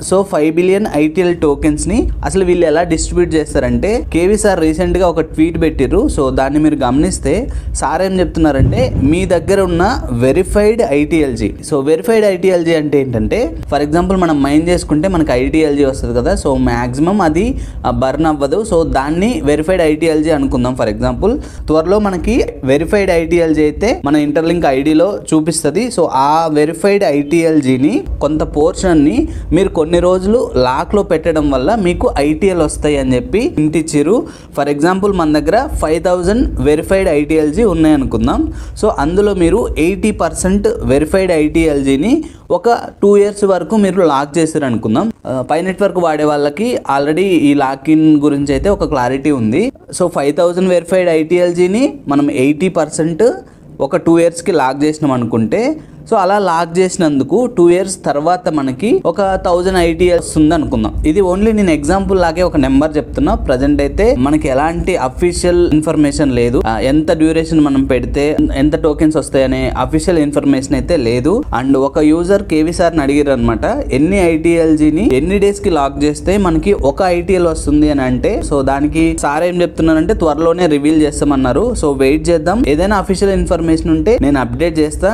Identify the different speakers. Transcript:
Speaker 1: So 5 billion ITL tokens ని అసలు వీళ్ళు ఎలా డిస్ట్రిబ్యూట్ చేస్తారంటే కేవీ సార్ రీసెంట్ గా ఒక ట్వీట్ పెట్టిర్రు. సో దాన్ని మీరు గమనిస్తే సార్ ఏం చెప్తున్నారంటే మీ దగ్గర ఉన్న verified ITLG. So verified ITLG అంటే ఏంటంటే ఫర్ ఎగ్జాంపుల్ మనం మైన్ చేసుకుంటే మనకి ITLG వస్తుంది కదా. సో మ్యాక్సిమం అది బర్న్ అవ్వదు. సో దాన్ని వెరిఫైడ్ ITLG అనుకుందాం. ఫర్ ఎగ్జాంపుల్ త్వరలో మనకి వెరిఫైడ్ ITLG అయితే మన ఇంటర్లింక్ ఐడిలో చూపిస్తుంది. సో ఆ వెరిఫైడ్ ITLGని కొంత పోర్షన్ని మీరు కొన్ని రోజులు లాక్లో పెట్టడం వల్ల మీకు ITL వస్తాయి అని చెప్పి ఇంటిచ్చిరు. ఫర్ ఎగ్జాంపుల్ మన దగ్గర 5000 వెరిఫైడ్ ITLG ఉన్నాయి అనుకుందాం. సో అందులో మీరు 80% వెరిఫైడ్ ITLGని ఒక 2 years వరకు మీరు లాక్ చేశారు అనుకుందాం. పై నెట్వర్క్ వాడే వాళ్ళకి ఆల్రెడీ ఈ లాక్ ఇన్ గురించి అయితే ఒక క్లారిటీ ఉంది. సో 5000 వెరిఫైడ్ ITLGని మనం 80% ఒక 2 yearsకి లాక్ చేసినాం అనుకుంటే సో అలా లాక్ చేసినందుకు 2 years తర్వాత మనకి ఒక 1000 ITL వస్తుంది అనుకుందాం. ఇది ఓన్లీ నేను ఎగ్జాంపుల్ లాగే ఒక నెంబర్ చెప్తున్నా. ప్రజెంట్ అయితే మనకి ఎలాంటి అఫీషియల్ ఇన్ఫర్మేషన్ లేదు. ఎంత డ్యూరేషన్ మనం పెడితే ఎంత టోకెన్స్ వస్తాయనే అఫీషియల్ ఇన్ఫర్మేషన్ అయితే లేదు. అండ్ ఒక యూజర్ కేవీ సార్ని అడిగారు అనమాట, ఎన్ని ITLGని ఎన్ని డేస్ కి లాక్ చేస్తే మనకి ఒక ITL వస్తుంది అని అంటే సో దానికి సార్ ఏం చెప్తున్నారంటే త్వరలోనే రివీల్ చేస్తామన్నారు. సో వెయిట్ చేద్దాం. ఏదైనా అఫీషియల్ ఇన్ఫర్మేషన్ ఉంటే నేను అప్డేట్ చేస్తా.